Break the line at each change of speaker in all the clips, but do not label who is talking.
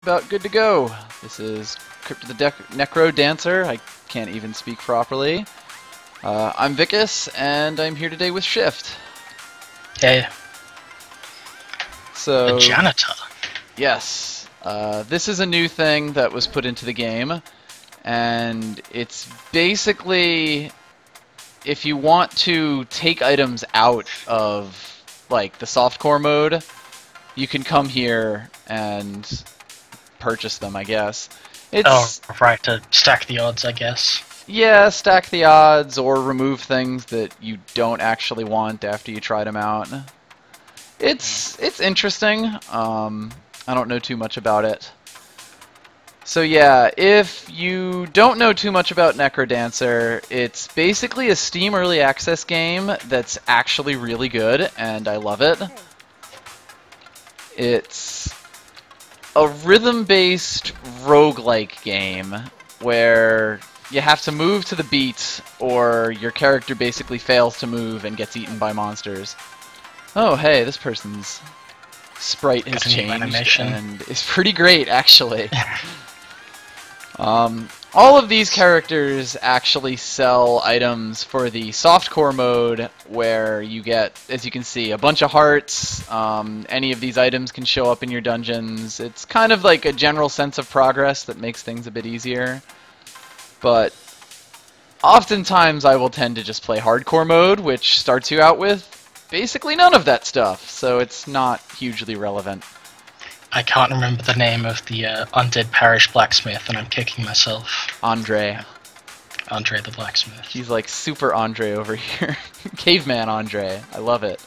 about good to go. This is Crypt the Necrodancer. I can't even speak properly. I'm Vicas, and I'm here today with Shift.
Hey.
So,
a janitor.
Yes. This is a new thing that was put into the game, and it's basically if you want to take items out of like the softcore mode, you can come here and purchase them, I guess. It's,
right, to stack the odds, I guess.
Yeah, stack the odds or remove things that you don't actually want after you tried them out. It's interesting. I don't know too much about it. So yeah, if you don't know too much about Necrodancer, it's basically a Steam Early Access game that's actually really good, and I love it. It's a rhythm-based roguelike game where you have to move to the beat, or your character basically fails to move and gets eaten by monsters. Oh, hey, this person's sprite has changed, and it's pretty great, actually. All of these characters actually sell items for the softcore mode, where you get, as you can see, a bunch of hearts. Any of these items can show up in your dungeons. It's kind of like a general sense of progress that makes things a bit easier. But oftentimes I will tend to just play hardcore mode, which starts you out with basically none of that stuff, so it's not hugely relevant.
I can't remember the name of the undead parish blacksmith, and I'm kicking myself.
Andre.
Andre the blacksmith.
He's like super Andre over here. Caveman Andre. I love it.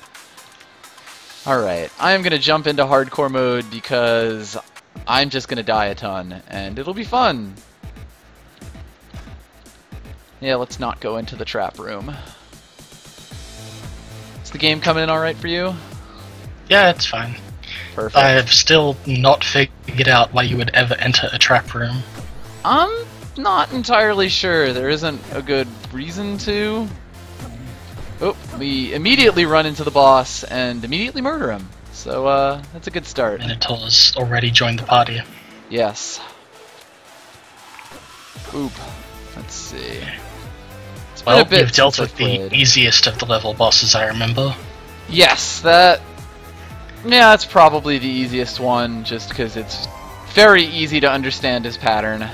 Alright, I am going to jump into hardcore mode because I'm just going to die a ton, and it'll be fun. Yeah, let's not go into the trap room. Is the game coming in alright for you?
Yeah, it's fine.
Perfect.
I've still not figured out why you would ever enter a trap room.
I'm not entirely sure. There isn't a good reason to. Oh, we immediately run into the boss and immediately murder him. So, that's a good start.
Minotaur's already joined the party.
Yes. Oop. Let's see.
Well, you've dealt with the easiest of the level bosses, I remember.
Yes, that... Yeah, it's probably the easiest one, just because it's very easy to understand his pattern.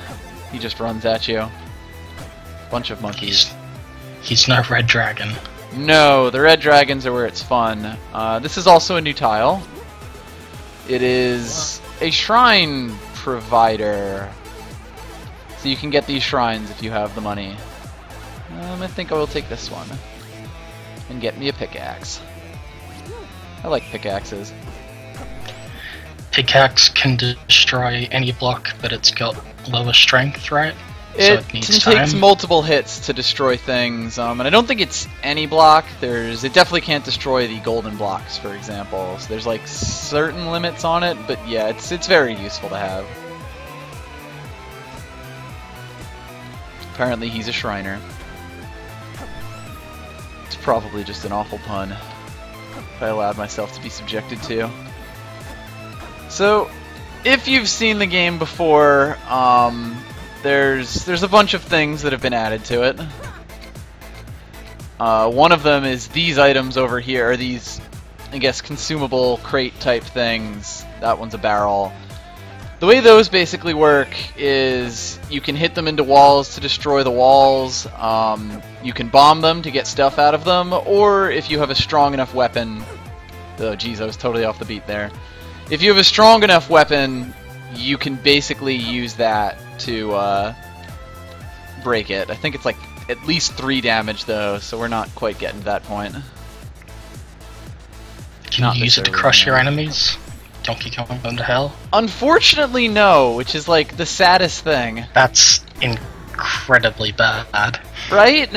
He just runs at you. Bunch of monkeys.
He's no red dragon.
No, the red dragons are where it's fun. This is also a new tile. It is a shrine provider. So you can get these shrines if you have the money. I think I will take this one. And get me a pickaxe. I like pickaxes.
Pickaxe can destroy any block, but it's got lower strength, right?
It takes multiple hits to destroy things, and I don't think it's any block. It definitely can't destroy the golden blocks, for example. So there's like certain limits on it, but yeah, it's very useful to have. Apparently he's a Shriner. It's probably just an awful pun if I allowed myself to be subjected to. So, if you've seen the game before, there's a bunch of things that have been added to it. One of them is these items over here, or these, I guess, consumable crate type things. That one's a barrel. The way those basically work is you can hit them into walls to destroy the walls, you can bomb them to get stuff out of them, or if you have a strong enough weapon... Oh jeez, I was totally off the beat there. If you have a strong enough weapon, you can basically use that to break it. I think it's like at least 3 damage though, so we're not quite getting to that point.
Can you use it to crush your enemies? Donkey Kong Going to Hell?
Unfortunately, no, which is like the saddest thing.
That's incredibly bad.
Right?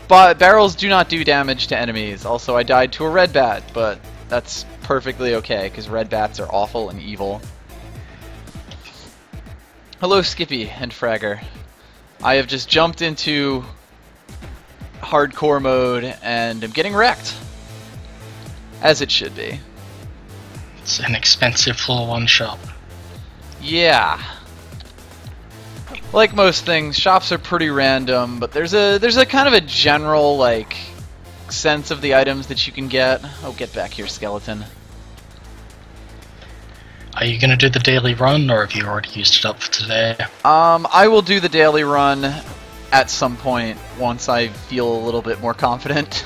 Barrels do not do damage to enemies. Also, I died to a red bat, but that's perfectly okay, because red bats are awful and evil. Hello, Skippy and Fragger. I have just jumped into hardcore mode and am getting wrecked. As it should be.
It's an expensive floor 1 shop.
Yeah. Like most things, shops are pretty random, but there's a kind of a general like sense of the items that you can get. Oh, get back here, skeleton.
Are you gonna do the daily run, or have you already used it up for today?
I will do the daily run at some point once I feel a little bit more confident.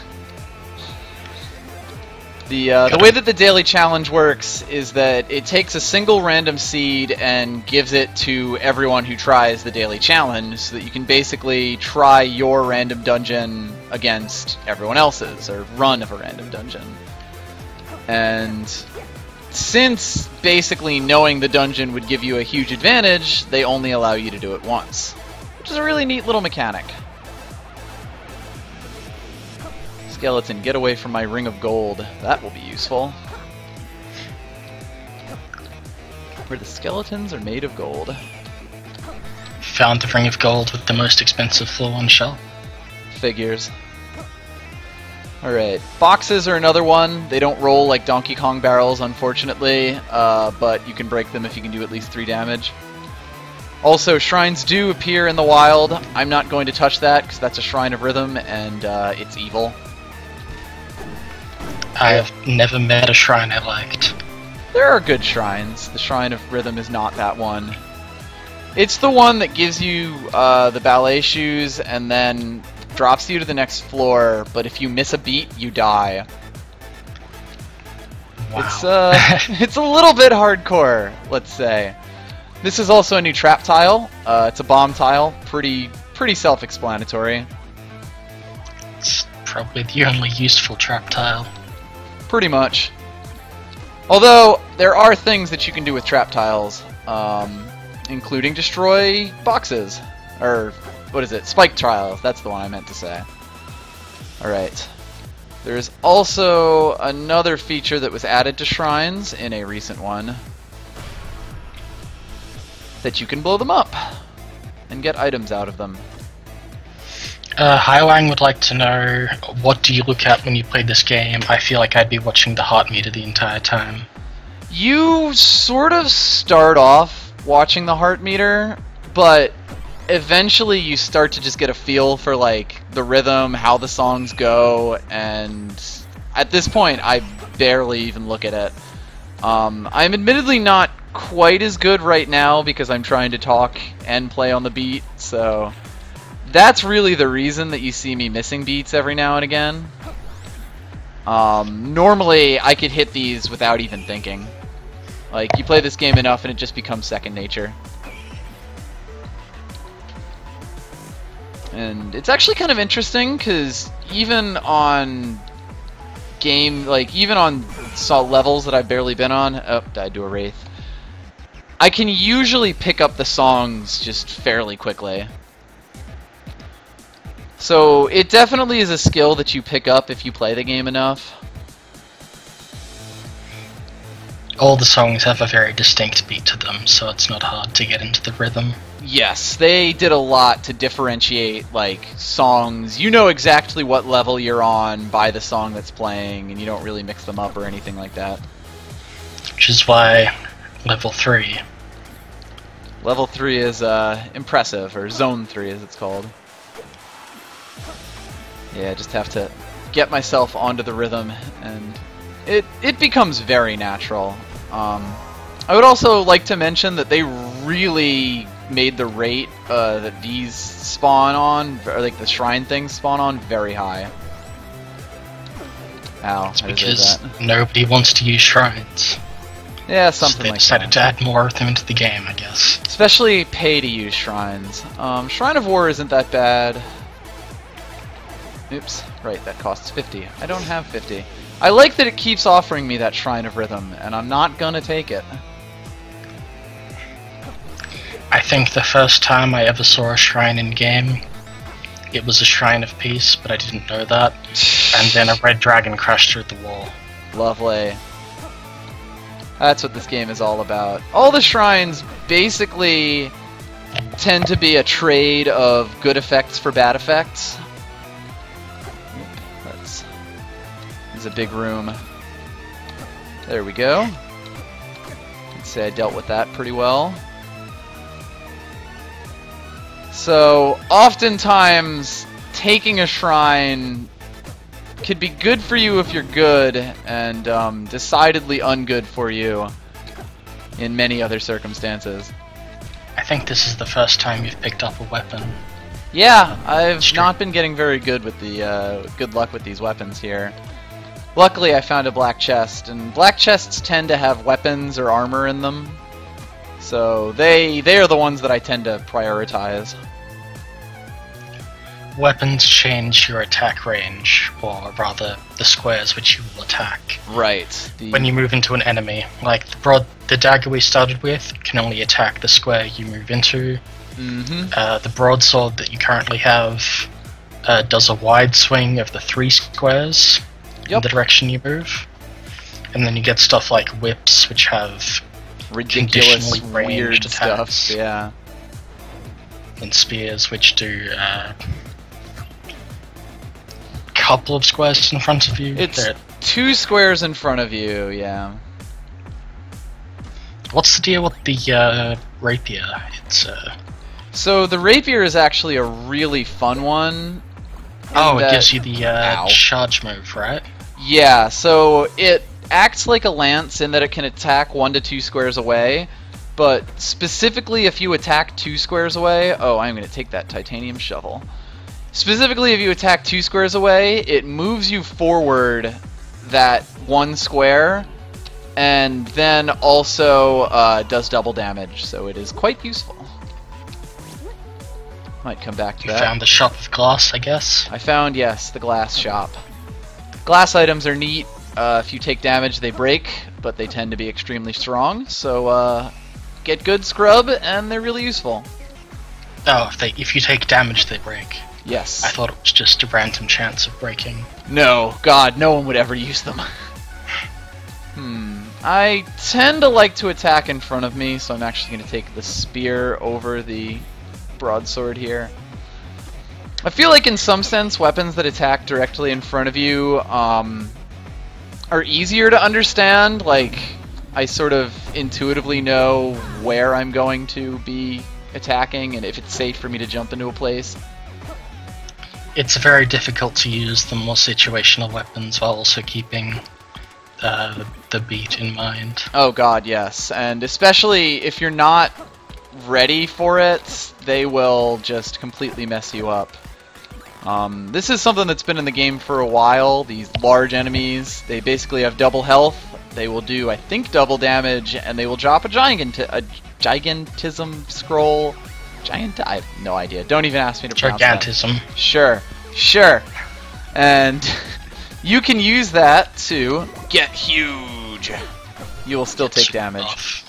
The way that the daily challenge works is that it takes a single random seed and gives it to everyone who tries the daily challenge, so that you can basically try your random dungeon against everyone else's, or run of a random dungeon. And since basically knowing the dungeon would give you a huge advantage, they only allow you to do it once, which is a really neat little mechanic. Skeleton, get away from my ring of gold. That will be useful. Where the skeletons are made of gold.
Found the ring of gold with the most expensive floor on shelf.
Figures. Alright, boxes are another one. They don't roll like Donkey Kong barrels, unfortunately, but you can break them if you can do at least 3 damage. Also, shrines do appear in the wild. I'm not going to touch that, because that's a Shrine of Rhythm, and it's evil.
I have never met a shrine I liked.
There are good shrines. The Shrine of Rhythm is not that one. It's the one that gives you the ballet shoes and then drops you to the next floor, but if you miss a beat, you die.
Wow.
It's a little bit hardcore, let's say. This is also a new trap tile. It's a bomb tile. Pretty self-explanatory.
It's probably the only useful trap tile.
Pretty much. Although, there are things that you can do with trap tiles, including destroy boxes. Or, what is it? Spike tiles. That's the one I meant to say. Alright. There's also another feature that was added to shrines in a recent one, that you can blow them up and get items out of them.
Highwang would like to know, what do you look at when you play this game? I feel like I'd be watching the heart meter the entire time.
You sort of start off watching the heart meter, but eventually you start to just get a feel for like the rhythm, how the songs go, and at this point I barely even look at it. I'm admittedly not quite as good right now because I'm trying to talk and play on the beat, so that's really the reason that you see me missing beats every now and again. Normally, I could hit these without even thinking. Like, you play this game enough and it just becomes second nature. And it's actually kind of interesting, because even on levels that I've barely been on... Oh, died to a wraith. I can usually pick up the songs just fairly quickly. So it definitely is a skill that you pick up if you play the game enough.
All the songs have a very distinct beat to them, so it's not hard to get into the rhythm.
Yes, they did a lot to differentiate, like, songs. You know exactly what level you're on by the song that's playing, and you don't really mix them up or anything like that.
Which is why level 3.
Level 3 is impressive, or Zone 3 as it's called. Yeah, I just have to get myself onto the rhythm, and it becomes very natural. I would also like to mention that they really made the rate that these spawn on, or like the shrine things spawn on, very high. Ow,
It's
I did
because
that.
nobody wants to use shrines.
Yeah,
So
something
they
like
decided
that.
to add more of them into the game, I guess.
Especially pay-to-use shrines. Shrine of War isn't that bad. Oops, right, that costs 50. I don't have 50. I like that it keeps offering me that Shrine of Rhythm, and I'm not gonna take it.
I think the first time I ever saw a shrine in game, it was a Shrine of Peace, but I didn't know that. And then a red dragon crashed through the wall.
Lovely. That's what this game is all about. All the shrines basically tend to be a trade of good effects for bad effects. This is a big room. There we go. Let's say I dealt with that pretty well. So, oftentimes, taking a shrine could be good for you if you're good, and decidedly ungood for you in many other circumstances.
I think this is the first time you've picked up a weapon.
Yeah, I've not been getting very good with the good luck with these weapons here. Luckily, I found a black chest, and black chests tend to have weapons or armor in them, so they are the ones that I tend to prioritize.
Weapons change your attack range, or rather, the squares which you will attack.
Right.
When you move into an enemy, like the dagger we started with can only attack the square you move into. The broadsword that you currently have does a wide swing of the 3 squares in the direction you move. And then you get stuff like whips, which have
ridiculous,
conditionally
weird
ranged attacks.
stuff. Yeah.
And spears, which do couple of squares in front of you.
It's 2 squares in front of you, yeah.
What's the deal with the rapier? It's
So the rapier is actually a really fun one.
Oh, it gives you the charge move, right?
Yeah, so it acts like a lance in that it can attack 1 to 2 squares away, but specifically if you attack 2 squares away... Oh, I'm going to take that titanium shovel. Specifically, if you attack 2 squares away, it moves you forward that 1 square, and then also does double damage, so it is quite useful. Might come back to that.
You found the shop of glass, I guess?
I found, yes, the glass shop. Glass items are neat. If you take damage, they break, but they tend to be extremely strong, so get good scrub, and they're really useful.
Oh, if you take damage, they break.
Yes.
I thought it was just a random chance of breaking.
No, God, no one would ever use them. I tend to like to attack in front of me, so I'm actually going to take the spear over the broadsword here. I feel like in some sense, weapons that attack directly in front of you are easier to understand. Like, I sort of intuitively know where I'm going to be attacking and if it's safe for me to jump into a place.
It's very difficult to use the more situational weapons while also keeping the beat in mind.
Oh god, yes. And especially if you're not ready for it, they will just completely mess you up. This is something that's been in the game for a while. These large enemies, they basically have double health. They will do, I think, double damage, and they will drop a gigantism scroll. I have no idea. Don't even ask me to pronounce that.
Gigantism.
Sure. And you can use that to get huge. You will still take damage.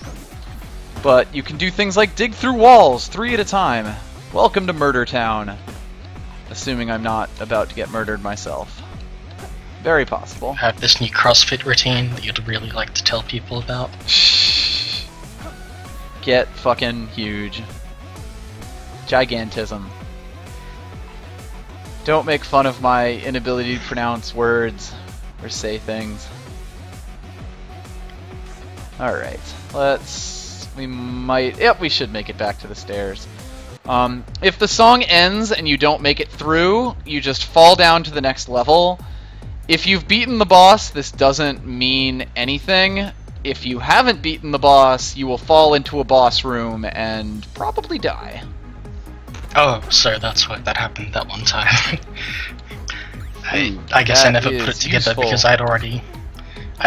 But you can do things like dig through walls 3 at a time. Welcome to Murder Town. Assuming I'm not about to get murdered myself. Very possible.
I have this new CrossFit routine that you'd really like to tell people about.
Get fucking huge. Gigantism. Don't make fun of my inability to pronounce words or say things. Alright, we should make it back to the stairs. If the song ends and you don't make it through, you just fall down to the next level. If you've beaten the boss, this doesn't mean anything. If you haven't beaten the boss, you will fall into a boss room and probably die.
Oh, so that's why that happened that one time. I guess I never put it together because I'd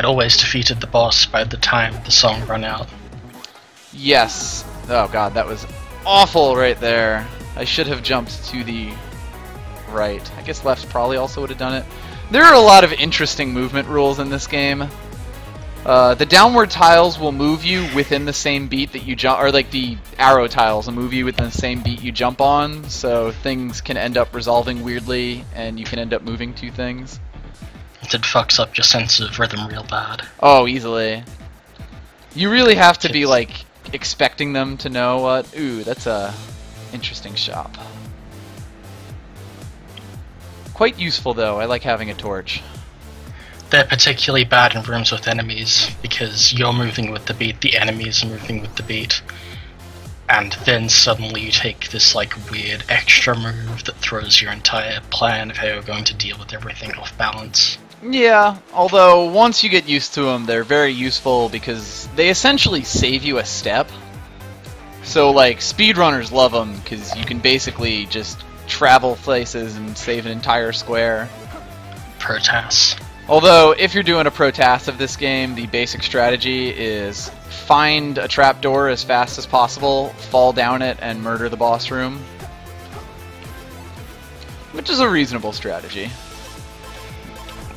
always defeated the boss by the time the song ran out.
Yes. Oh god, that was awful right there. I should have jumped to the right. I guess left probably also would have done it. There are a lot of interesting movement rules in this game. The downward tiles will move you within the same beat that you jump, or like the arrow tiles will move you within the same beat you jump on, so things can end up resolving weirdly, and you can end up moving to things.
It fucks up your sense of rhythm real bad.
Oh, easily. You really have to be, like, expecting them to know what... Ooh, that's a interesting shop. Quite useful, though. I like having a torch.
they're particularly bad in rooms with enemies, because you're moving with the beat, the enemies are moving with the beat, and then suddenly you take this like weird extra move that throws your entire plan of how you're going to deal with everything off balance.
Yeah, although once you get used to them, they're very useful because they essentially save you a step. So, like, speedrunners love them because you can basically just travel places and save an entire square.
Protass.
Although, if you're doing a protass of this game, the basic strategy is find a trapdoor as fast as possible, fall down it, and murder the boss room. Which is a reasonable strategy.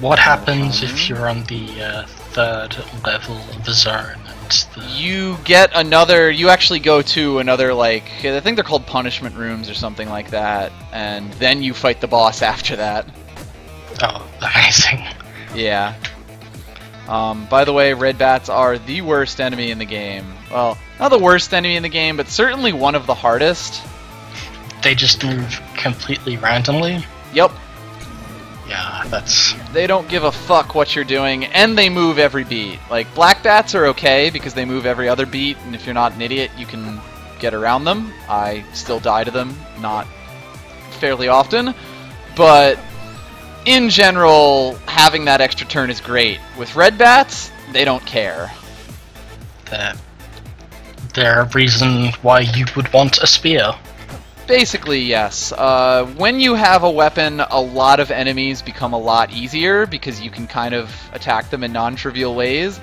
What happens if you're on the third level of the zone and
You get another, you actually go to another, like, I think they're called punishment rooms or something like that, and then you fight the boss after that.
Oh, amazing.
Yeah. By the way, red bats are the worst enemy in the game. Well, not the worst enemy in the game, but certainly one of the hardest.
They just move completely randomly?
Yep.
Yeah, that's...
They don't give a fuck what you're doing, and they move every beat. Like, black bats are okay because they move every other beat, and if you're not an idiot, you can get around them. I still die to them, not fairly often, but in general, having that extra turn is great. With red bats, they don't care.
They're a reason why you would want a spear.
Basically, yes. When you have a weapon, a lot of enemies become a lot easier because you can kind of attack them in non-trivial ways.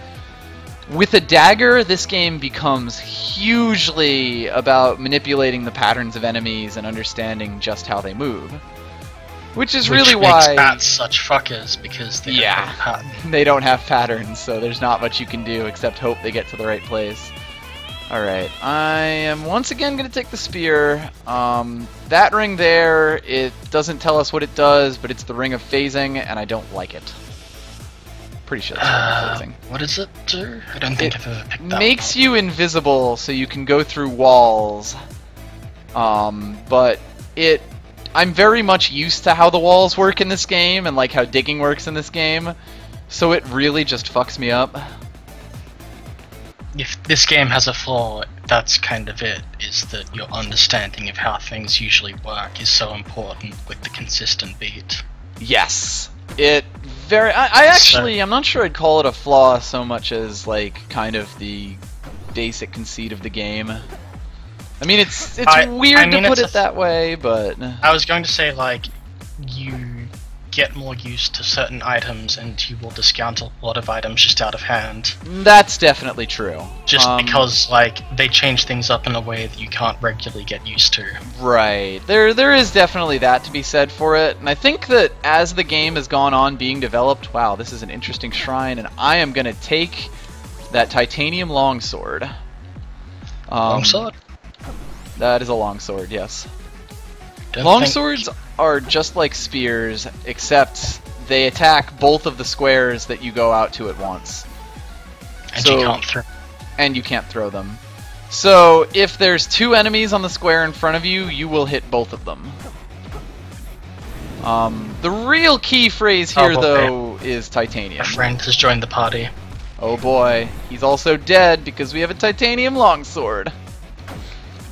With a dagger, this game becomes hugely about manipulating the patterns of enemies and understanding just how they move. Which really
makes
why...
bats such fuckers, because they don't have a pattern.
They don't have patterns, so there's not much you can do except hope they get to the right place. Alright, I am once again going to take the spear. That ring there, it doesn't tell us what it does, but it's the ring of phasing, and I don't like it. Pretty sure that's the ring of phasing.
What does it do? I don't think I've ever picked that
It makes you invisible, so you can go through walls. But I'm very much used to how the walls work in this game, and like how digging works in this game, so it really just fucks me up.
If this game has a flaw, that's kind of it, is that your understanding of how things usually work is so important with the consistent beat.
Yes. I'm not sure I'd call it a flaw so much as, like, kind of the basic conceit of the game. I mean, it's weird to put it that way, but...
I was going to say, like, you get more used to certain items and you will discount a lot of items just out of hand.
That's definitely true.
Just because, like, they change things up in a way that you can't regularly get used to.
Right. There is definitely that to be said for it, and I think that as the game has gone on being developed, wow, this is an interesting shrine, and I am going to take that titanium longsword.
Longsword?
That is a longsword, yes. Longswords are just like spears, except they attack both of the squares that you go out to at once.
And you can't throw.
And you can't throw them. So if there's two enemies on the square in front of you, you will hit both of them. The real key phrase here, though, is titanium.
A friend has joined the party.
Oh boy, he's also dead because we have a titanium longsword.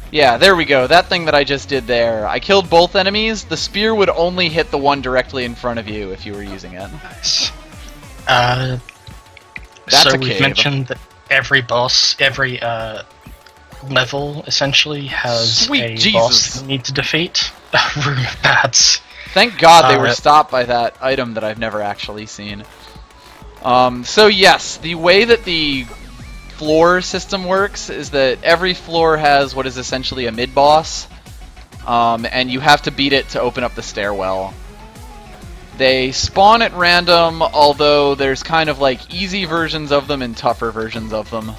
Yeah, there we go. That thing that I just did there. I killed both enemies. The spear would only hit the one directly in front of you if you were using it.
Nice.
So
we've mentioned that every boss, every level, essentially, has a boss you need to defeat. A room of bats.
Thank God they were stopped by that item that I've never actually seen. So yes, the way that the floor system works is that every floor has what is essentially a mid-boss, and you have to beat it to open up the stairwell. They spawn at random, although there's kind of like easy versions of them and tougher versions of them.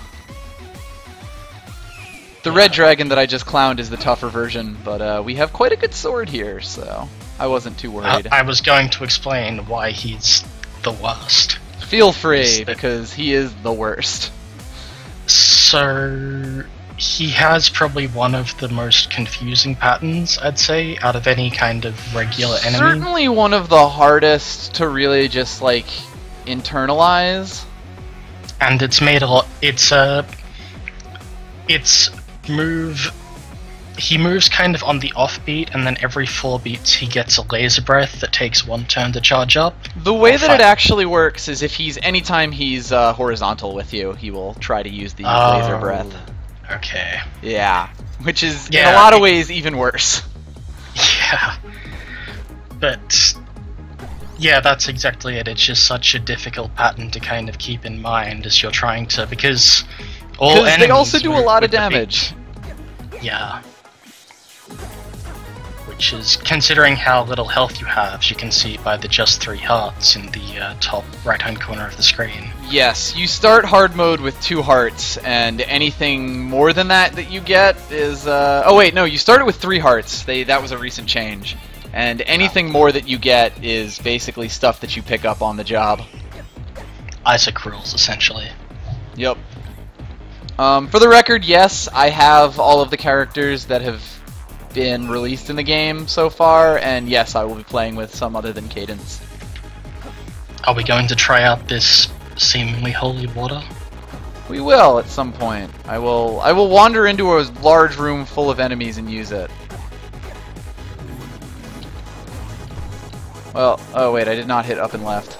The red dragon that I just clowned is the tougher version, but we have quite a good sword here, so I wasn't too worried.
I was going to explain why he's the worst.
Feel free, because he is the worst.
So he has probably one of the most confusing patterns, I'd say, out of any kind of regular enemy.
Certainly one of the hardest to really just, like, internalize.
And it's made a lot. It's move. He moves kind of on the offbeat, and then every 4 beats he gets a laser breath that takes 1 turn to charge up.
The way that it actually works is anytime he's horizontal with you, he will try to use the laser breath.
Okay.
Yeah, which is in a lot of ways even worse.
Yeah. But yeah, that's exactly it. It's just such a difficult pattern to kind of keep in mind as you're trying to, because
they also do a lot of damage.
Yeah. Which is, considering how little health you have, you can see by the just 3 hearts in the top right-hand corner of the screen.
Yes, you start hard mode with 2 hearts, and anything more than that you get is... oh wait, no, you started with 3 hearts. That was a recent change. And anything more that you get is basically stuff that you pick up on the job.
Isaac rules, essentially.
Yep. For the record, yes, I have all of the characters that have been released in the game so far, and yes, I will be playing with some other than Cadence.
Are we going to try out this seemingly holy water?
We will, at some point. I will wander into a large room full of enemies and use it. Well, oh wait, I did not hit up and left.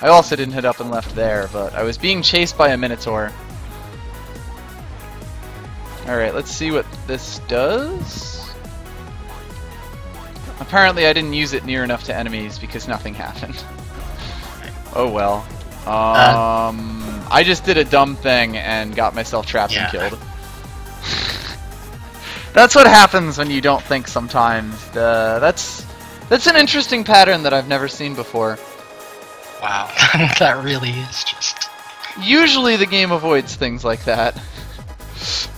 I also didn't hit up and left there, but I was being chased by a Minotaur. Alright, let's see what this does. Apparently I didn't use it near enough to enemies because nothing happened. Oh well. I just did a dumb thing and got myself trapped and killed. That's what happens when you don't think sometimes. That's an interesting pattern that I've never seen before.
Wow, that really is just...
Usually the game avoids things like that.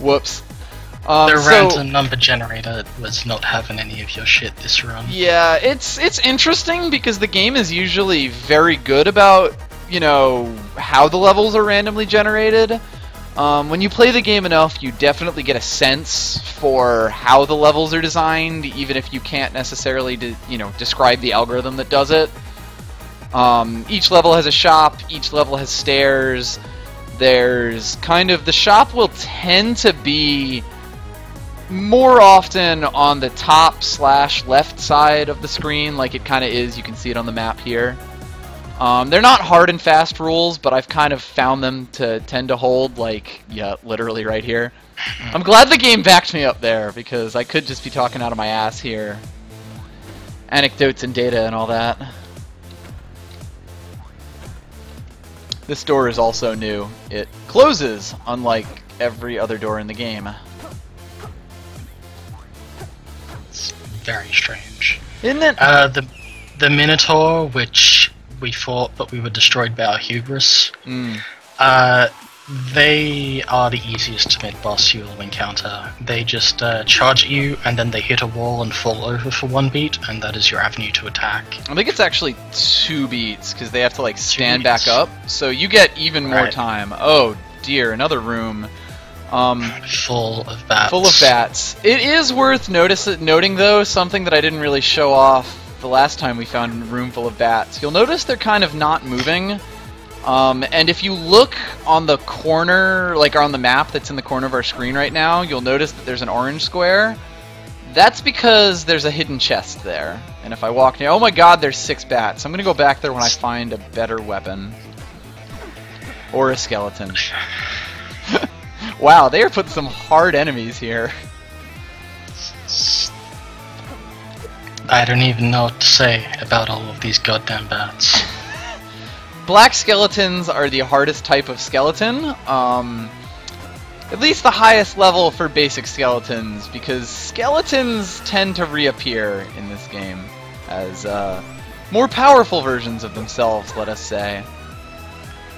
Whoops.
The random number generator was not having any of your shit this run.
Yeah, it's interesting because the game is usually very good about, you know, how the levels are randomly generated. When you play the game enough, you definitely get a sense for how the levels are designed, even if you can't necessarily, describe the algorithm that does it. Each level has a shop, each level has stairs. There's the shop will tend to be more often on the top/left side of the screen, like it kind of is. You can see it on the map here. They're not hard and fast rules, but I've kind of found them to tend to hold, literally right here. I'm glad the game backed me up there, because I could just be talking out of my ass here. Anecdotes and data and all that. This door is also new. It closes, unlike every other door in the game.
It's very strange.
Isn't it?
The Minotaur, which we fought but we were destroyed by our hubris, they are the easiest mid-boss you will encounter. They just charge at you, and then they hit a wall and fall over for 1 beat, and that is your avenue to attack.
I think it's actually 2 beats, because they have to stand back up, so you get even more time. Oh dear, another room.
Full of bats.
Full of bats. It is worth noting, though, something that I didn't really show off the last time we found a room full of bats. You'll notice they're kind of not moving. And if you look on the corner, on the map that's in the corner of our screen right now, you'll notice that there's an orange square. That's because there's a hidden chest there. And if I walk near... Oh my god, there's 6 bats. I'm gonna go back there when I find a better weapon. Or a skeleton. Wow, they are putting some hard enemies here.
I don't even know what to say about all of these goddamn bats.
Black skeletons are the hardest type of skeleton. At least the highest level for basic skeletons, because skeletons tend to reappear in this game as more powerful versions of themselves, let us say.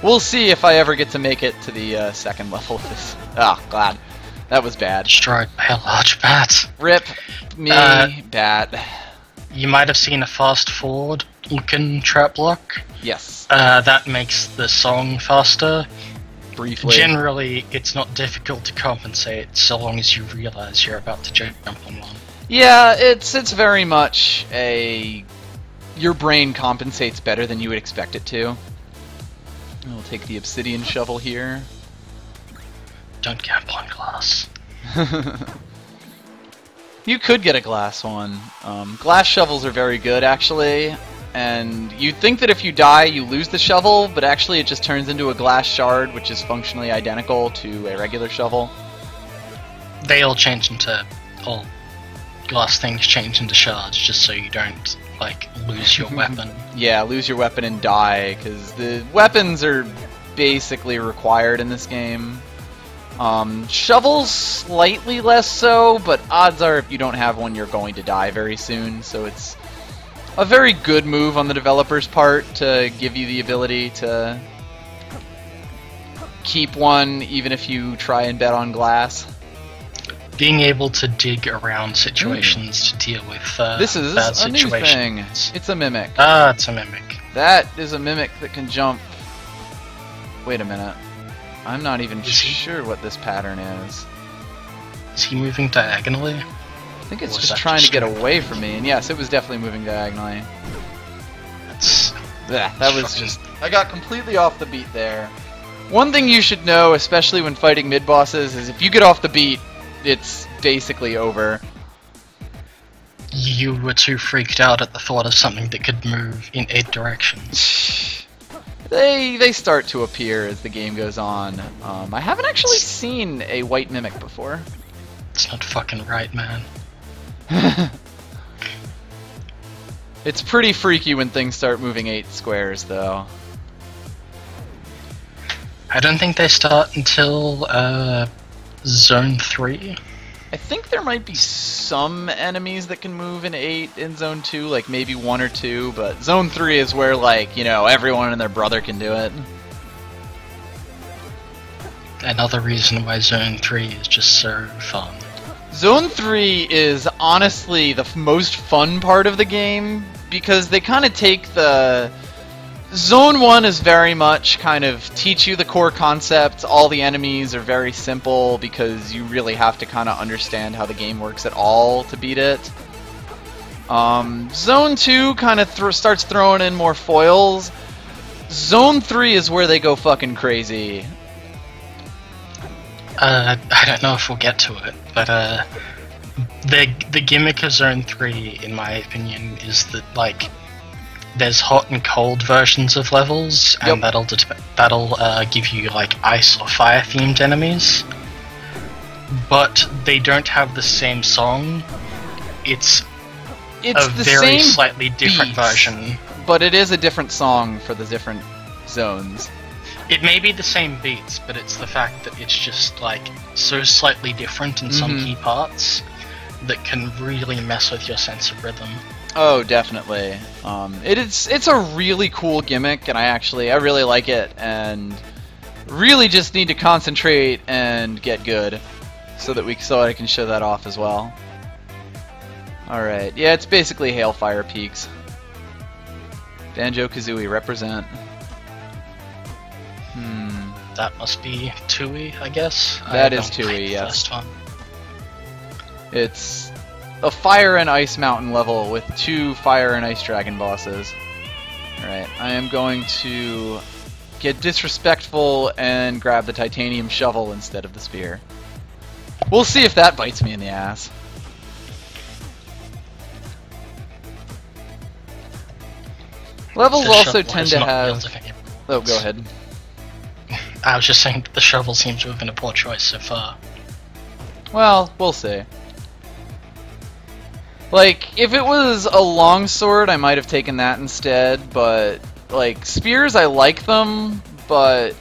We'll see if I ever get to make it to the second level of this. Oh, glad. That was bad.
Destroyed by a large bat.
Rip me, bat.
You might have seen a fast forward looking trap block.
Yes.
That makes the song faster.
Briefly.
Generally, it's not difficult to compensate so long as you realize you're about to jump on one.
Yeah, it's very much your brain compensates better than you would expect it to. We'll take the obsidian shovel here.
Don't gamble on glass.
You could get a glass one. Glass shovels are very good, actually. And you'd think that if you die, you lose the shovel, but actually it just turns into a glass shard, which is functionally identical to a regular shovel.
They all change into... all glass things change into shards, just so you don't, like, lose your weapon.
Yeah, lose your weapon and die, because the weapons are basically required in this game. Shovels, slightly less so, but odds are if you don't have one, you're going to die very soon, so it's a very good move on the developer's part to give you the ability to keep one, even if you try and bet on glass.
Being able to dig around situations to deal with
this is
bad
a
situations.
new thing. It's a mimic.
Ah, it's a mimic.
That is a mimic that can jump. Wait a minute. I'm not even sure what this pattern is.
Is he moving diagonally?
I think it's just trying to get away from me, and yes, it was definitely moving diagonally. That was just... I got completely off the beat there. One thing you should know, especially when fighting mid-bosses, is if you get off the beat, it's basically over.
You were too freaked out at the thought of something that could move in 8 directions.
They start to appear as the game goes on. I haven't actually seen a white mimic before.
It's not fucking right, man.
It's pretty freaky when things start moving 8 squares, though.
I don't think they start until Zone 3.
I think there might be some enemies that can move in 8 in Zone 2, like maybe 1 or 2, but Zone 3 is where, like, you know, everyone and their brother can do it.
Another reason why Zone 3 is just so fun.
Zone 3 is honestly the most fun part of the game, because they kind of take the... Zone 1 is very much kind of teach you the core concepts. All the enemies are very simple because you really have to kind of understand how the game works at all to beat it. Zone 2 kind of starts throwing in more foils. Zone 3 is where they go fucking crazy.
I don't know if we'll get to it, but the gimmick of Zone 3, in my opinion, is that, like, there's hot and cold versions of levels, and that'll give you, like, ice or fire themed enemies. But they don't have the same song. It's a very slightly different version.
But it is a different song for the different zones.
It may be the same beats, but it's the fact that it's just, like, so slightly different in some key parts that can really mess with your sense of rhythm.
Oh, definitely. It's a really cool gimmick, and I really like it, and really just need to concentrate and get good so I can show that off as well. Alright, yeah, it's basically Hailfire Peaks. Banjo-Kazooie represent.
That must be Tui, I guess.
That is Tui, yes. It's a Fire and Ice Mountain level with 2 Fire and Ice Dragon bosses. Alright, I am going to get disrespectful and grab the titanium shovel instead of the spear. We'll see if that bites me in the ass. Levels also tend to have... Oh, go ahead.
I was just saying the shovel seems to have been a poor choice so far.
Well, we'll see. Like, if it was a longsword, I might have taken that instead, but, like, spears, I like them, but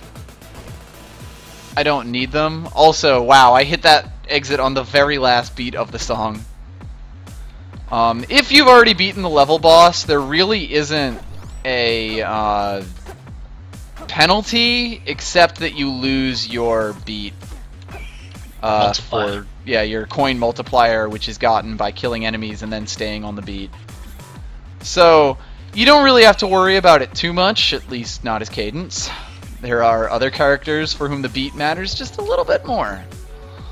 I don't need them. Also, wow, I hit that exit on the very last beat of the song. If you've already beaten the level boss, there really isn't a penalty, except that you lose your beat for your coin multiplier, which is gotten by killing enemies and then staying on the beat. So you don't really have to worry about it too much, at least not as Cadence. There are other characters for whom the beat matters just a little bit more.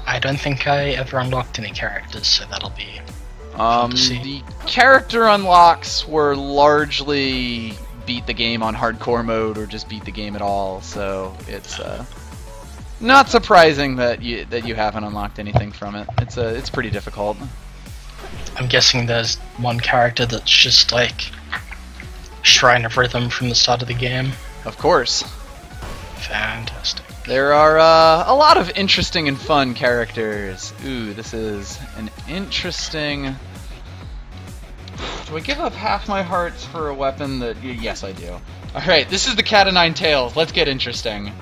I don't think I ever unlocked any characters, so that'll be fun to see.
The character unlocks were largely beat the game on hardcore mode or just beat the game at all. So it's not surprising that you haven't unlocked anything from it. It's pretty difficult.
I'm guessing there's one character that's just like Shrine of Rhythm from the start of the game.
Of course.
Fantastic.
There are a lot of interesting and fun characters. Ooh, this is an interesting... Do I give up half my hearts for a weapon that... Yes, I do. Alright, this is the Cat of Nine Tails. Let's get interesting.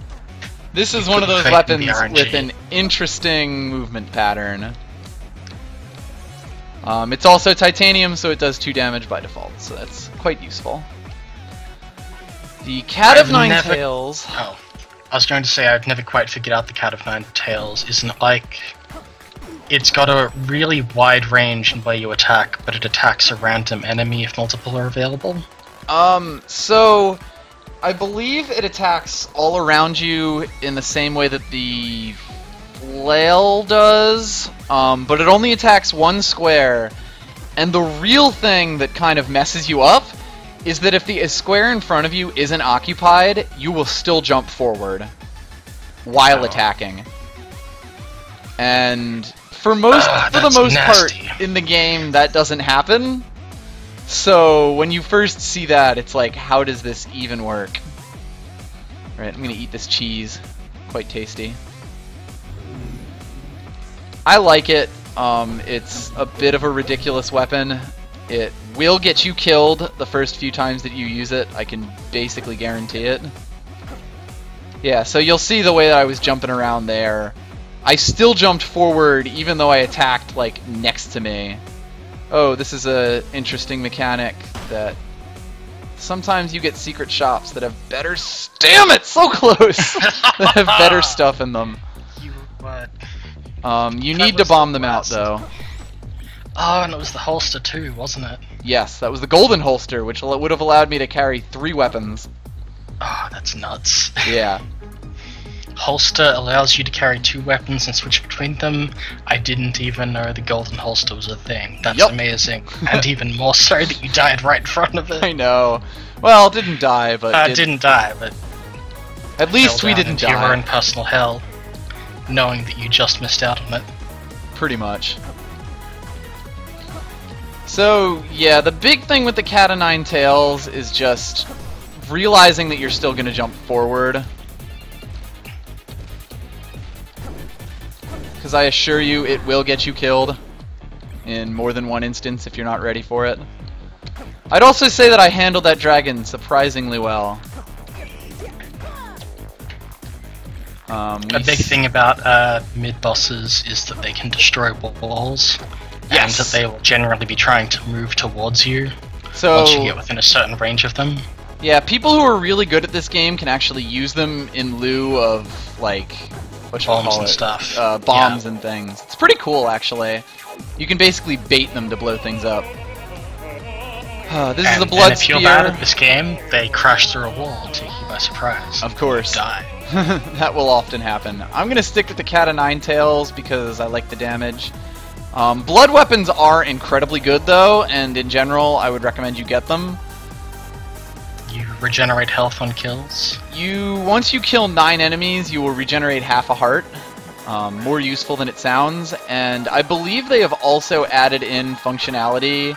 This is one of those weapons with an interesting movement pattern. It's also titanium, so it does 2 damage by default, so that's quite useful. The Cat of Nine Tails...
Oh. I was going to say I've never quite figured out the Cat of Nine Tails. Isn't it like... It's got a really wide range in where you attack, but it attacks a random enemy if multiple are available?
So... I believe it attacks all around you in the same way that the flail does, but it only attacks one square. And the real thing that kind of messes you up is that if the square in front of you isn't occupied, you will still jump forward while attacking. And for the most part in the game, that doesn't happen. So when you first see that, it's like, how does this even work? Alright, I'm gonna eat this cheese. Quite tasty. I like it. It's a bit of a ridiculous weapon. It will get you killed the first few times that you use it. I can basically guarantee it. Yeah, so you'll see the way that I was jumping around there. I still jumped forward even though I attacked, like, next to me. Oh, this is a interesting mechanic that sometimes you get secret shops that have better... Damn it! So close! That have better stuff in them. You need to bomb them out, though.
Oh, and it was the holster too, wasn't it?
Yes, that was the golden holster, which would have allowed me to carry 3 weapons.
Oh, that's nuts.
Yeah.
Holster allows you to carry 2 weapons and switch between them. I didn't even know the golden holster was a thing. That's amazing. And even more so that you died right in front of it.
I know. Well, didn't die, but...
didn't die, but...
At least we didn't die.
Your own personal hell, knowing that you just missed out on it.
Pretty much. So, yeah, the big thing with the Cat of Nine Tails is just realizing that you're still going to jump forward. Because I assure you, it will get you killed in more than one instance if you're not ready for it. I'd also say that I handled that dragon surprisingly well.
A big thing about mid-bosses is that they can destroy walls. Yes. And that they will generally be trying to move towards you once you get within a certain range of them.
Yeah, people who are really good at this game can actually use them in lieu of, like...
bombs and stuff.
Bombs and things. It's pretty cool, actually. You can basically bait them to blow things up. This is a blood
if you're bad at this game, they crash through a wall and take you by surprise.
Of course.
You die.
That will often happen. I'm gonna stick with the Cat of Nine Tails because I like the damage. Blood weapons are incredibly good, though, and in general, I would recommend you get them.
You regenerate health on kills.
Once you kill 9 enemies, you will regenerate half a heart. More useful than it sounds, and I believe they have also added in functionality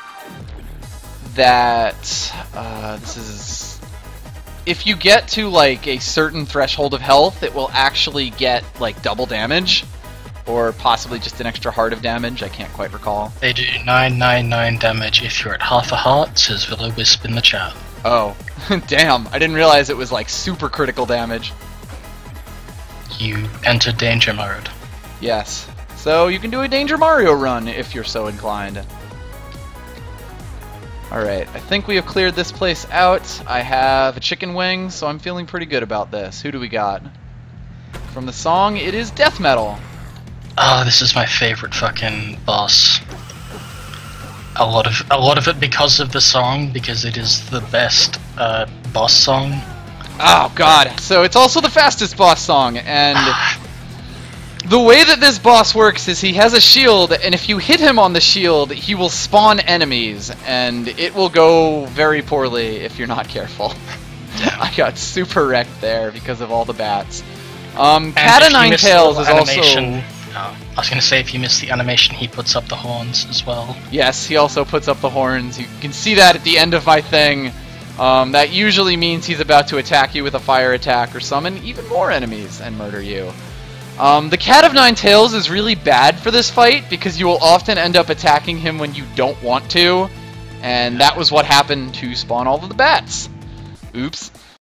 that this is... If you get to like a certain threshold of health, it will actually get like double damage, or possibly just an extra heart of damage. I can't quite recall.
They do 999 damage if you're at half a heart, says Willow Wisp in the chat.
Oh, damn! I didn't realize it was like super critical damage.
You enter danger mode.
Yes. So you can do a Danger Mario run if you're so inclined. Alright, I think we have cleared this place out. I have a chicken wing, so I'm feeling pretty good about this. Who do we got? From the song, it is Death Metal.
Oh, this is my favorite fucking boss. A lot of it because of the song, because it is the best boss song.
Oh god, so it's also the fastest boss song, and The way that this boss works is he has a shield, and if you hit him on the shield, he will spawn enemies, and it will go very poorly if you're not careful. I got super wrecked there because of all the bats. Cat of Nine Tails is also...
I was going to say, if you miss the animation, he puts up the horns as well.
Yes, he also puts up the horns. You can see that at the end of my thing. That usually means he's about to attack you with a fire attack or summon even more enemies and murder you. The Cat of Nine Tails is really bad for this fight because you will often end up attacking him when you don't want to, and that was what happened to spawn all of the bats. Oops.